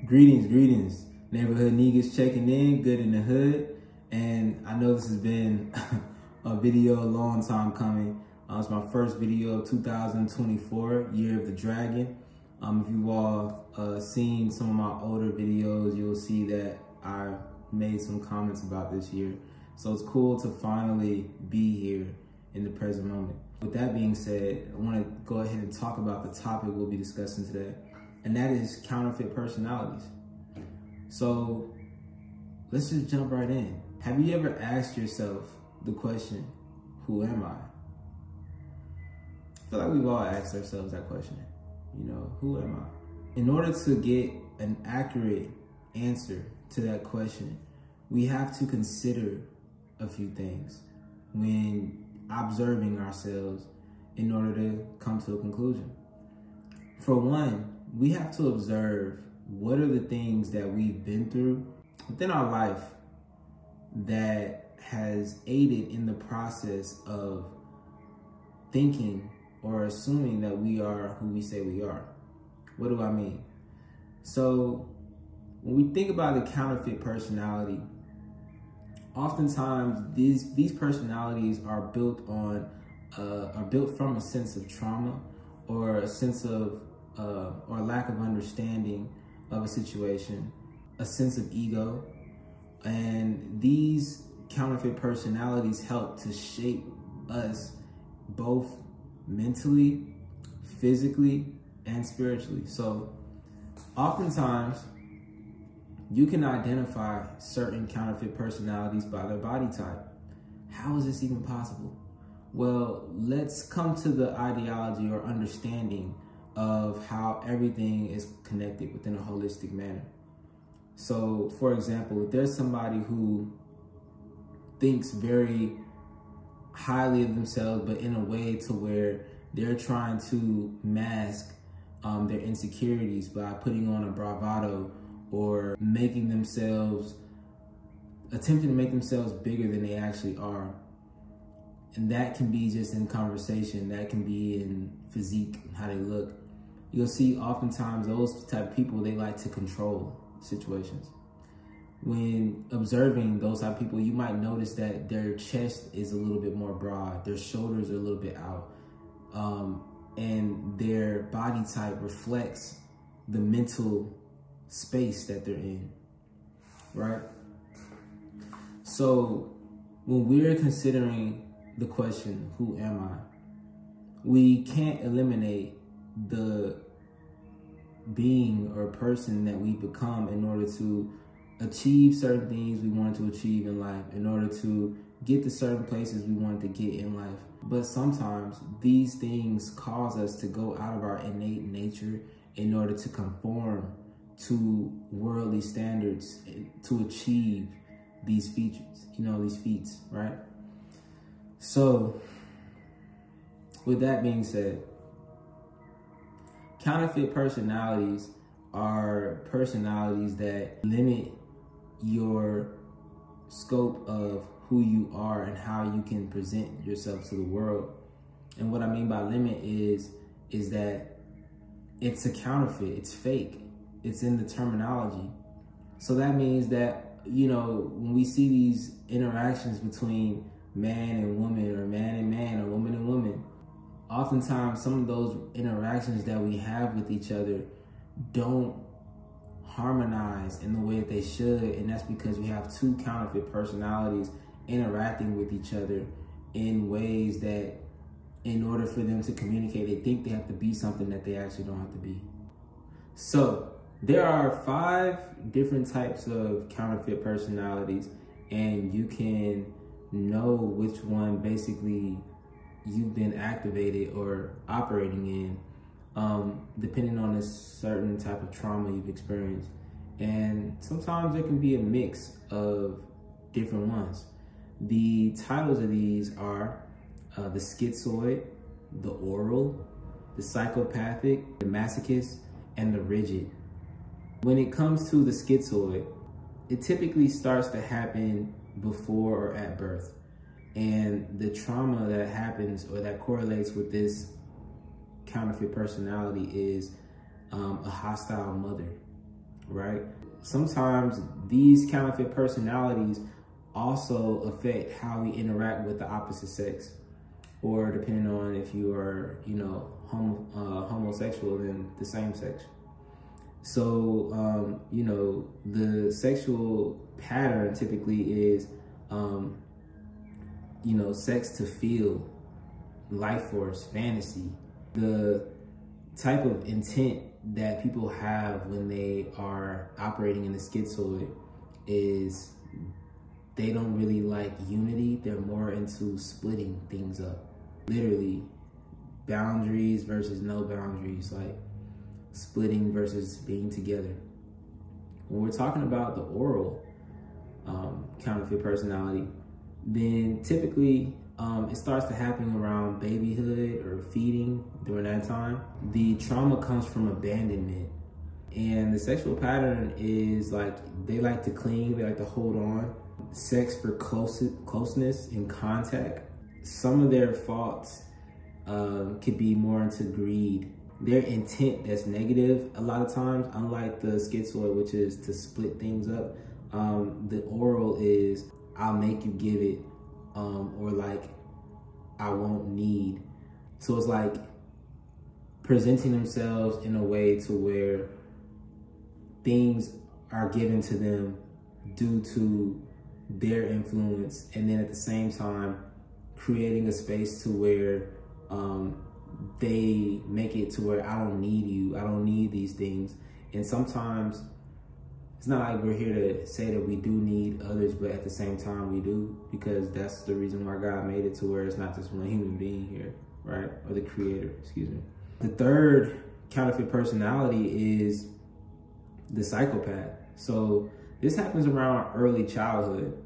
Greetings. Neighborhood niggas checking in, good in the hood. And I know this has been a video a long time coming. It's my first video of 2024, Year of the Dragon. If you've all seen some of my older videos, you'll see that I made some comments about this year. So it's cool to finally be here in the present moment. With that being said, I want to go ahead and talk about the topic we'll be discussing today, and that is counterfeit personalities. So let's just jump right in. Have you ever asked yourself the question, who am I? I feel like we've all asked ourselves that question. You know, who am I? In order to get an accurate answer to that question, we have to consider a few things when observing ourselves in order to come to a conclusion. For one, we have to observe what are the things that we've been through within our life that has aided in the process of thinking or assuming that we are who we say we are. What do I mean? So when we think about the counterfeit personality, oftentimes these personalities are built from a sense of trauma or a sense of or lack of understanding of a situation, a sense of ego. And these counterfeit personalities help to shape us both mentally, physically, and spiritually. So oftentimes you can identify certain counterfeit personalities by their body type. How is this even possible? Well, let's come to the ideology or understanding of how everything is connected within a holistic manner. So, for example, if there's somebody who thinks very highly of themselves, but in a way to where they're trying to mask their insecurities by putting on a bravado or attempting to make themselves bigger than they actually are. And that can be just in conversation, that can be in physique, how they look. You'll see oftentimes those type of people, they like to control situations. When observing those type of people, you might notice that their chest is a little bit more broad, their shoulders are a little bit out, and their body type reflects the mental space that they're in, right? So when we're considering the question, who am I? We can't eliminate the being or person that we become in order to achieve certain things we wanted to achieve in life, in order to get to certain places we wanted to get in life. But sometimes these things cause us to go out of our innate nature in order to conform to worldly standards to achieve these features, these feats, right? So with that being said, counterfeit personalities are personalities that limit your scope of who you are and how you can present yourself to the world. And what I mean by limit is that it's a counterfeit, it's fake, it's in the terminology. So that means that, when we see these interactions between man and woman, or man and man, or woman and woman, oftentimes some of those interactions that we have with each other don't harmonize in the way that they should. And that's because we have two counterfeit personalities interacting with each other in ways that, in order for them to communicate, they think they have to be something that they actually don't have to be. So there are 5 different types of counterfeit personalities, and you can know which one basically you've been activated or operating in, depending on a certain type of trauma you've experienced. And sometimes there can be a mix of different ones. The titles of these are the schizoid, the oral, the psychopathic, the masochist, and the rigid. When it comes to the schizoid, it typically starts to happen before or at birth. And the trauma that happens or that correlates with this counterfeit personality is a hostile mother, right? Sometimes these counterfeit personalities also affect how we interact with the opposite sex, or depending on if you are, you know, homosexual than the same sex. So, you know, the sexual pattern typically is, you know, sex to feel, life force, fantasy. The type of intent that people have when they are operating in the schizoid is they don't really like unity. They're more into splitting things up. Literally, boundaries versus no boundaries, like splitting versus being together. When we're talking about the oral counterfeit personality, then typically it starts to happen around babyhood or feeding during that time. The trauma comes from abandonment. And the sexual pattern is like, they like to cling, they like to hold on. Sex for closeness and contact. Some of their faults could be more into greed. Their intent that's negative a lot of times, unlike the schizoid, which is to split things up. The oral is, I'll make you give it, or like, I won't need. So it's like presenting themselves in a way to where things are given to them due to their influence, and then at the same time creating a space to where they make it to where I don't need you, I don't need these things. And sometimes it's not like we're here to say that we do need others, but at the same time we do, because that's the reason why God made it to where it's not just one human being here, right? Or the creator, excuse me. The third counterfeit personality is the psychopath. So this happens around early childhood,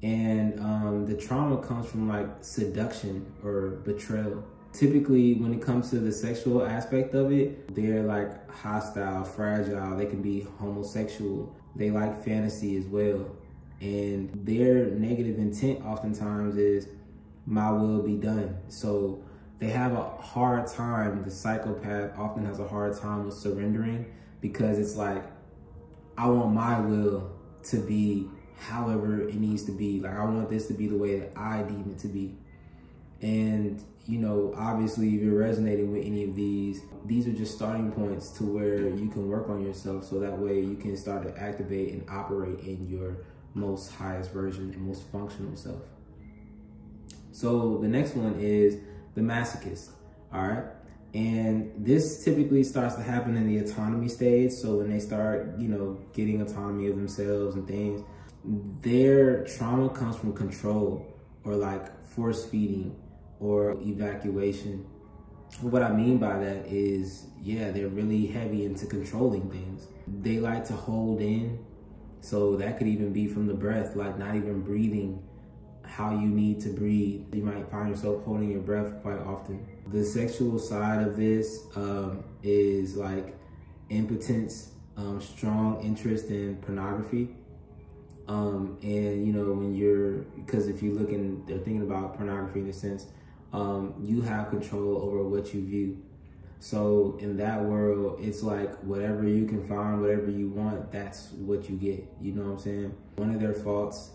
and the trauma comes from like seduction or betrayal. Typically, when it comes to the sexual aspect of it, they're like hostile, fragile. They can be homosexual. They like fantasy as well. And their negative intent oftentimes is, my will be done. So they have a hard time, the psychopath often has a hard time with surrendering, because it's like, I want my will to be however it needs to be. Like, I want this to be the way that I deem it to be. And, you know, obviously if you're resonating with any of these are just starting points to where you can work on yourself, so that way you can start to activate and operate in your most highest version and most functional self. So the next one is the masochist, all right? And this typically starts to happen in the autonomy stage. So when they start, you know, getting autonomy of themselves and things, their trauma comes from control, or like force feeding or evacuation. What I mean by that is, yeah, they're really heavy into controlling things. They like to hold in. So that could even be from the breath, like not even breathing how you need to breathe. You might find yourself holding your breath quite often. The sexual side of this is like impotence, strong interest in pornography. And you know, when because if you're they're thinking about pornography in a sense, you have control over what you view. So in that world, it's like whatever you can find, whatever you want, that's what you get. You know what I'm saying? One of their faults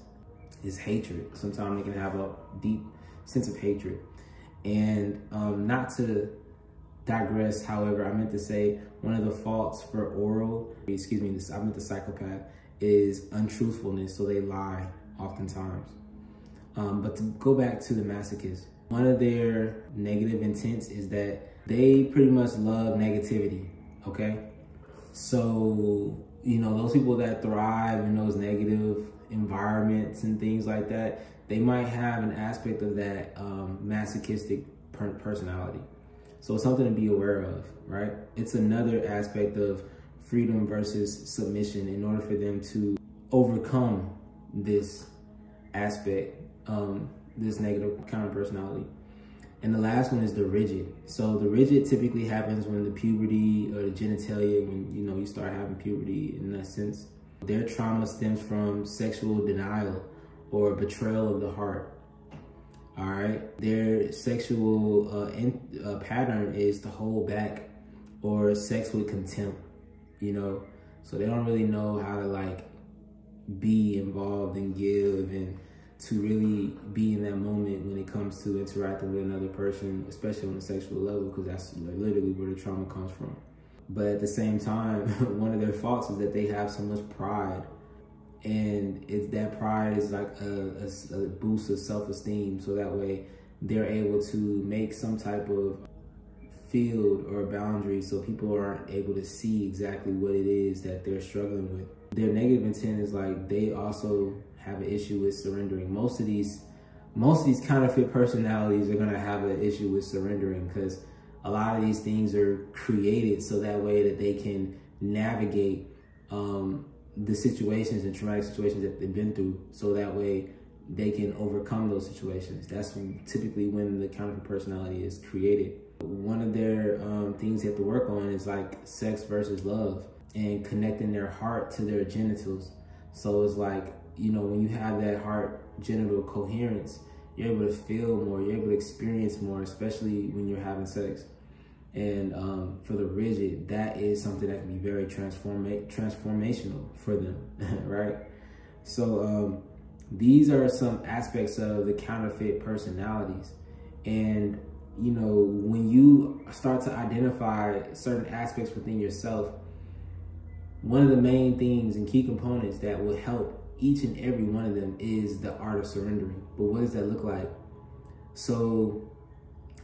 is hatred. Sometimes they can have a deep sense of hatred. And not to digress, however, I meant to say one of the faults for oral, excuse me, I meant the psychopath, is untruthfulness. So they lie oftentimes. But to go back to the masochist, one of their negative intents is that they pretty much love negativity, okay? So, you know, those people that thrive in those negative environments and things like that, they might have an aspect of that masochistic personality. So it's something to be aware of, right? It's another aspect of freedom versus submission in order for them to overcome this aspect, this negative counter personality. And the last one is the rigid. So the rigid typically happens when the puberty or the genitalia, when you know you start having puberty in that sense. Their trauma stems from sexual denial or betrayal of the heart. All right. Their sexual pattern is to hold back or sex with contempt. You know, So they don't really know how to like be involved and give and to really be in that moment when it comes to interacting with another person, especially on a sexual level, because that's literally where the trauma comes from. But at the same time, one of their faults is that they have so much pride, and it's that pride is like a boost of self-esteem, so that way they're able to make some type of field or boundary so people aren't able to see exactly what it is that they're struggling with. Their negative intent is like they also have an issue with surrendering. Most of these counterfeit personalities are gonna have an issue with surrendering, because a lot of these things are created so that way that they can navigate the situations and traumatic situations that they've been through, so that way they can overcome those situations. That's typically when the counterfeit personality is created. One of their things they have to work on is like sex versus love and connecting their heart to their genitals. So it's like, you know, when you have that heart genital coherence, you're able to feel more, you're able to experience more, especially when you're having sex. And for the rigid, that is something that can be very transformational for them, right? So these are some aspects of the counterfeit personalities. And, you know, when you start to identify certain aspects within yourself, one of the main things and key components that will help each and every one of them is the art of surrendering. But what does that look like? So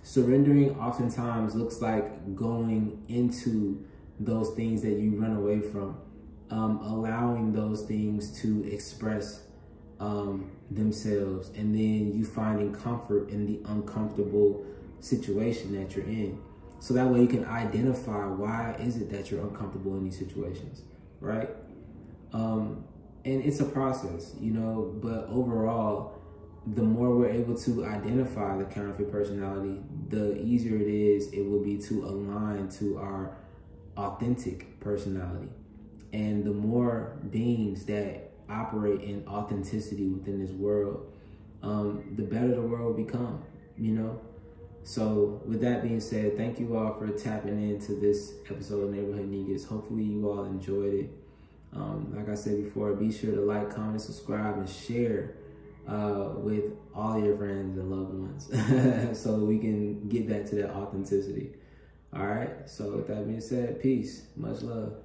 surrendering oftentimes looks like going into those things that you run away from, allowing those things to express themselves, and then you finding comfort in the uncomfortable situation that you're in. So that way you can identify why is it that you're uncomfortable in these situations, right? And it's a process, you know, but overall, the more we're able to identify the counterfeit personality, the easier it will be to align to our authentic personality. And the more beings that operate in authenticity within this world, the better the world will become, you know? So with that being said, thank you all for tapping into this episode of Neighborhood Niggas. Hopefully you all enjoyed it. Like I said before, be sure to like, comment, subscribe, and share with all your friends and loved ones so we can get back to that authenticity. All right, so with that being said, peace, much love.